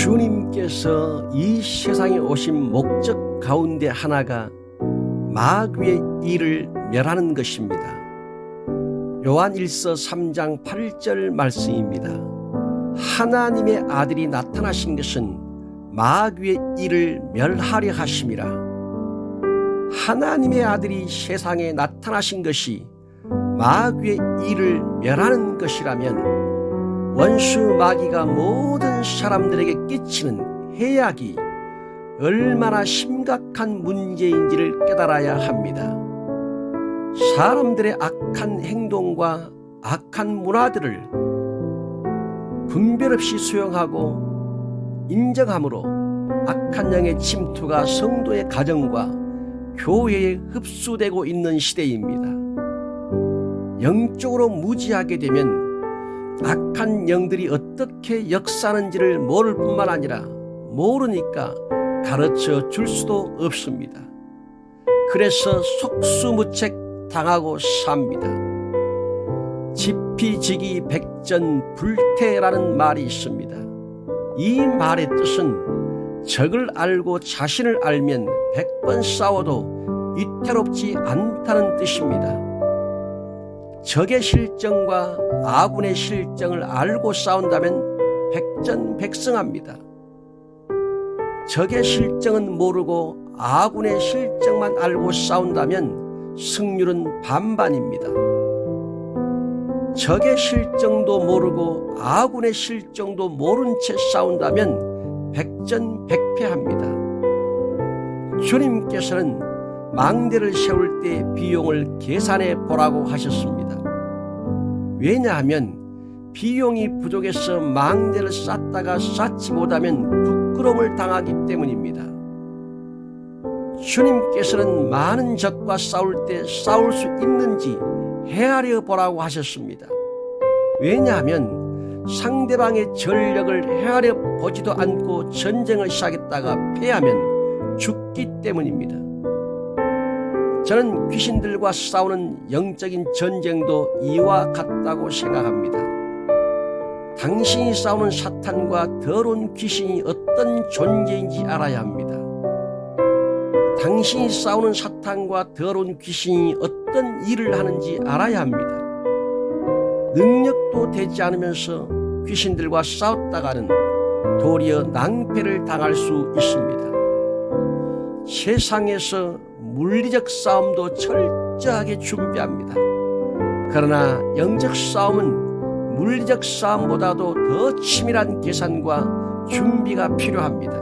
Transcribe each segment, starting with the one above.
주님께서 이 세상에 오신 목적 가운데 하나가 마귀의 일을 멸하는 것입니다. 요한 1서 3장 8절 말씀입니다. 하나님의 아들이 나타나신 것은 마귀의 일을 멸하려 하심이라. 하나님의 아들이 세상에 나타나신 것이 마귀의 일을 멸하는 것이라면 원수 마귀가 모든 사람들에게 끼치는 해악이 얼마나 심각한 문제인지를 깨달아야 합니다. 사람들의 악한 행동과 악한 문화들을 분별 없이 수용하고 인정함으로 악한 영의 침투가 성도의 가정과 교회에 흡수되고 있는 시대입니다. 영적으로 무지하게 되면 악한 영들이 어떻게 역사하는지를 모를 뿐만 아니라 모르니까 가르쳐 줄 수도 없습니다. 그래서 속수무책 당하고 삽니다. 지피지기 백전불태라는 말이 있습니다. 이 말의 뜻은 적을 알고 자신을 알면 100번 싸워도 위태롭지 않다는 뜻입니다. 적의 실정과 아군의 실정을 알고 싸운다면 백전백승합니다. 적의 실정은 모르고 아군의 실정만 알고 싸운다면 승률은 반반입니다. 적의 실정도 모르고 아군의 실정도 모른 채 싸운다면 백전백패합니다. 주님께서는 망대를 세울 때 비용을 계산해 보라고 하셨습니다. 왜냐하면 비용이 부족해서 망대를 쌓다가 쌓지 못하면 부끄러움을 당하기 때문입니다. 주님께서는 많은 적과 싸울 때 싸울 수 있는지 헤아려 보라고 하셨습니다. 왜냐하면 상대방의 전력을 헤아려 보지도 않고 전쟁을 시작했다가 패하면 죽기 때문입니다. 저는 귀신들과 싸우는 영적인 전쟁도 이와 같다고 생각합니다. 당신이 싸우는 사탄과 더러운 귀신이 어떤 존재인지 알아야 합니다. 당신이 싸우는 사탄과 더러운 귀신이 어떤 일을 하는지 알아야 합니다. 능력도 되지 않으면서 귀신들과 싸웠다가는 도리어 낭패를 당할 수 있습니다. 세상에서 물리적 싸움도 철저하게 준비합니다. 그러나 영적 싸움은 물리적 싸움보다도 더 치밀한 계산과 준비가 필요합니다.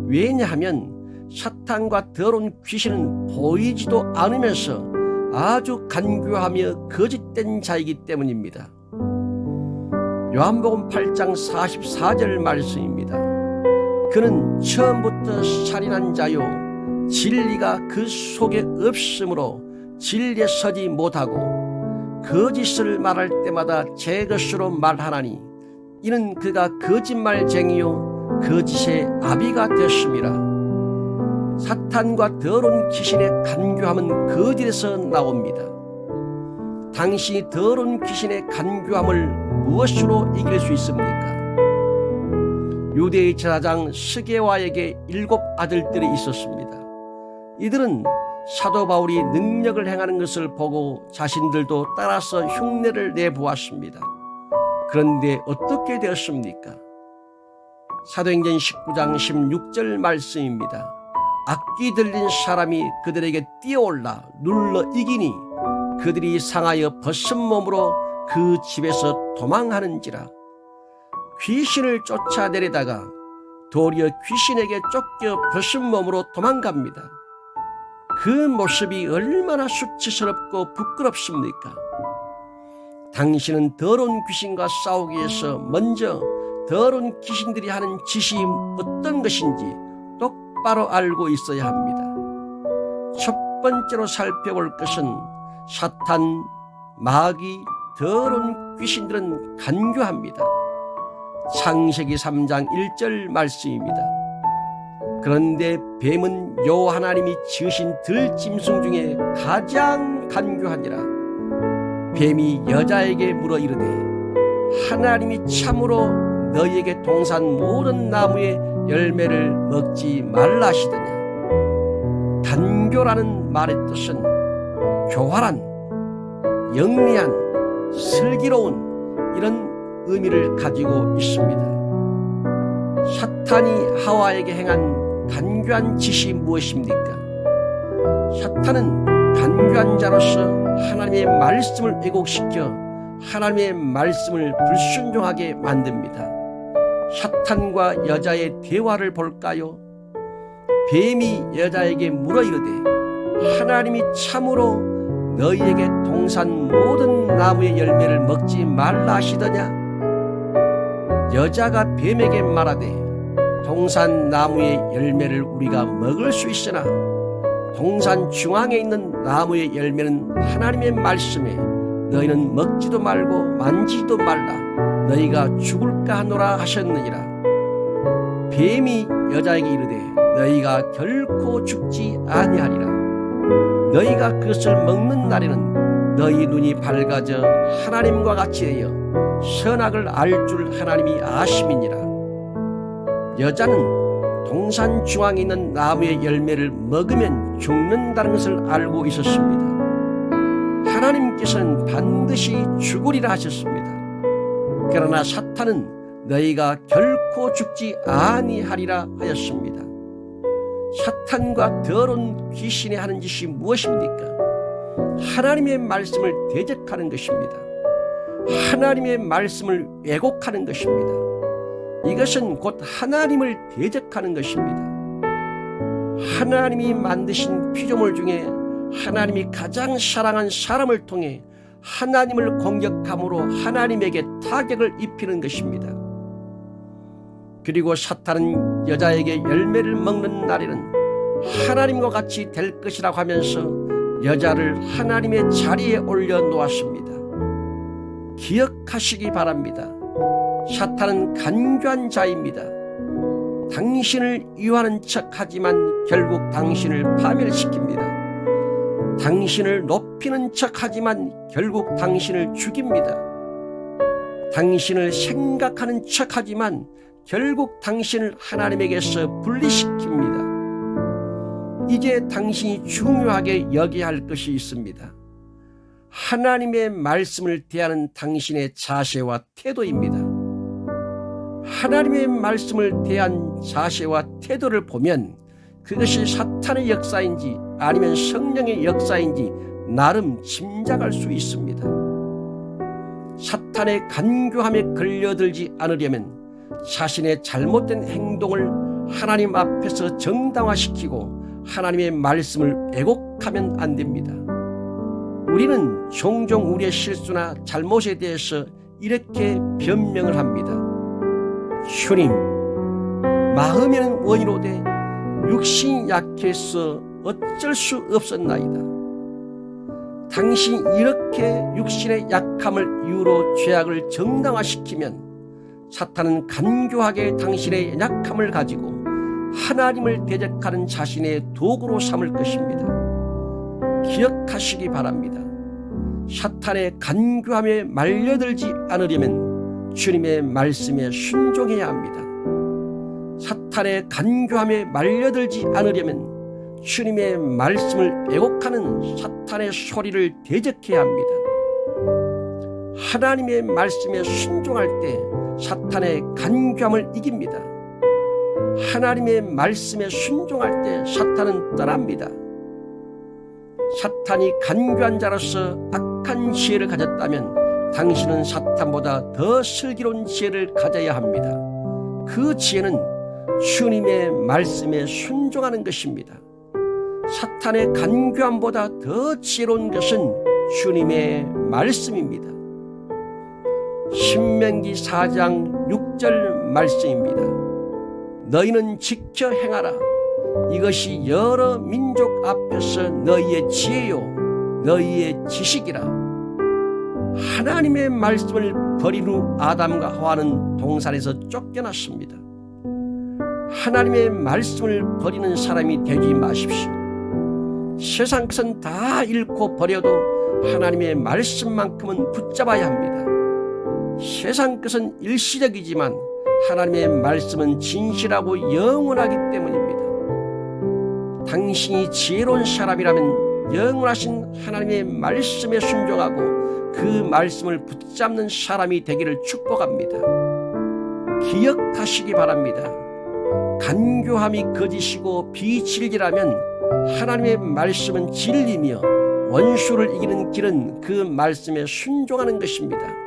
왜냐하면 사탄과 더러운 귀신은 보이지도 않으면서 아주 간교하며 거짓된 자이기 때문입니다. 요한복음 8장 44절 말씀입니다. 그는 처음부터 살인한 자요 진리가 그 속에 없으므로 진리에 서지 못하고 거짓을 말할 때마다 제 것으로 말하나니 이는 그가 거짓말쟁이요 거짓의 아비가 되었음이라. 사탄과 더러운 귀신의 간교함은 거짓에서 나옵니다. 당신이 더러운 귀신의 간교함을 무엇으로 이길 수 있습니까? 유대의 제사장 스게와에게 7 아들들이 있었습니다. 이들은 사도 바울이 능력을 행하는 것을 보고 자신들도 따라서 흉내를 내보았습니다. 그런데 어떻게 되었습니까? 사도행전 19장 16절 말씀입니다. 악기 들린 사람이 그들에게 뛰어올라 눌러 이기니 그들이 상하여 벗은 몸으로 그 집에서 도망하는지라. 귀신을 쫓아내려다가 도리어 귀신에게 쫓겨 벗은 몸으로 도망갑니다. 그 모습이 얼마나 수치스럽고 부끄럽습니까? 당신은 더러운 귀신과 싸우기 위해서 먼저 더러운 귀신들이 하는 짓이 어떤 것인지 똑바로 알고 있어야 합니다. 첫 번째로 살펴볼 것은 사탄, 마귀, 더러운 귀신들은 간교합니다. 창세기 3장 1절 말씀입니다. 그런데 뱀은 여호와 하나님이 지으신 들짐승 중에 가장 간교하니라. 뱀이 여자에게 물어 이르되 하나님이 참으로 너희에게 동산 모든 나무의 열매를 먹지 말라 하시더냐. 단교라는 말의 뜻은 교활한, 영리한, 슬기로운 이런 의미를 가지고 있습니다. 사탄이 하와에게 행한 간교한 짓이 무엇입니까? 사탄은 간교한 자로서 하나님의 말씀을 왜곡시켜 하나님의 말씀을 불순종하게 만듭니다. 사탄과 여자의 대화를 볼까요? 뱀이 여자에게 물어 이르되 하나님이 참으로 너희에게 동산 모든 나무의 열매를 먹지 말라 하시더냐? 여자가 뱀에게 말하되 동산 나무의 열매를 우리가 먹을 수 있으나 동산 중앙에 있는 나무의 열매는 하나님의 말씀에 너희는 먹지도 말고 만지지도 말라 너희가 죽을까 하노라 하셨느니라. 뱀이 여자에게 이르되 너희가 결코 죽지 아니하리라. 너희가 그것을 먹는 날에는 너희 눈이 밝아져 하나님과 같이 되어 선악을 알 줄 하나님이 아심이니라. 여자는 동산 중앙에 있는 나무의 열매를 먹으면 죽는다는 것을 알고 있었습니다. 하나님께서는 반드시 죽으리라 하셨습니다. 그러나 사탄은 너희가 결코 죽지 아니하리라 하였습니다. 사탄과 더러운 귀신이 하는 짓이 무엇입니까? 하나님의 말씀을 대적하는 것입니다. 하나님의 말씀을 왜곡하는 것입니다. 이것은 곧 하나님을 대적하는 것입니다. 하나님이 만드신 피조물 중에 하나님이 가장 사랑한 사람을 통해 하나님을 공격함으로 하나님에게 타격을 입히는 것입니다. 그리고 사탄은 여자에게 열매를 먹는 날에는 하나님과 같이 될 것이라고 하면서 여자를 하나님의 자리에 올려놓았습니다. 기억하시기 바랍니다. 사탄은 간교한 자입니다. 당신을 유하는 척하지만 결국 당신을 파멸시킵니다. 당신을 높이는 척하지만 결국 당신을 죽입니다. 당신을 생각하는 척하지만 결국 당신을 하나님에게서 분리시킵니다. 이제 당신이 중요하게 여겨야 할 것이 있습니다. 하나님의 말씀을 대하는 당신의 자세와 태도입니다. 하나님의 말씀을 대한 자세와 태도를 보면 그것이 사탄의 역사인지 아니면 성령의 역사인지 나름 짐작할 수 있습니다. 사탄의 간교함에 걸려들지 않으려면 자신의 잘못된 행동을 하나님 앞에서 정당화시키고 하나님의 말씀을 왜곡하면 안 됩니다. 우리는 종종 우리의 실수나 잘못에 대해서 이렇게 변명을 합니다. 주님, 마음에는 원이로되 육신이 약해서 어쩔 수 없었나이다. 당신이 이렇게 육신의 약함을 이유로 죄악을 정당화시키면 사탄은 간교하게 당신의 약함을 가지고 하나님을 대적하는 자신의 도구로 삼을 것입니다. 기억하시기 바랍니다. 사탄의 간교함에 말려들지 않으려면 주님의 말씀에 순종해야 합니다. 사탄의 간교함에 말려들지 않으려면 주님의 말씀을 왜곡하는 사탄의 소리를 대적해야 합니다. 하나님의 말씀에 순종할 때 사탄의 간교함을 이깁니다. 하나님의 말씀에 순종할 때 사탄은 떠납니다. 사탄이 간교한 자로서 악한 지혜를 가졌다면 당신은 사탄보다 더 슬기로운 지혜를 가져야 합니다. 그 지혜는 주님의 말씀에 순종하는 것입니다. 사탄의 간교함보다 더 지혜로운 것은 주님의 말씀입니다. 신명기 4장 6절 말씀입니다. 너희는 지켜 행하라. 이것이 여러 민족 앞에서 너희의 지혜요 너희의 지식이라. 하나님의 말씀을 버린 후 아담과 하와는 동산에서 쫓겨났습니다. 하나님의 말씀을 버리는 사람이 되지 마십시오. 세상 것은 다 잃고 버려도 하나님의 말씀만큼은 붙잡아야 합니다. 세상 것은 일시적이지만 하나님의 말씀은 진실하고 영원하기 때문입니다. 당신이 지혜로운 사람이라면 영원하신 하나님의 말씀에 순종하고 그 말씀을 붙잡는 사람이 되기를 축복합니다. 기억하시기 바랍니다. 간교함이 거짓이고 비진리라면 하나님의 말씀은 진리며 원수를 이기는 길은 그 말씀에 순종하는 것입니다.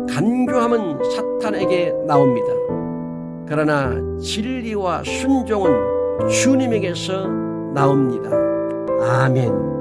간교함은 사탄에게 나옵니다. 그러나 진리와 순종은 주님에게서 나옵니다. 아멘.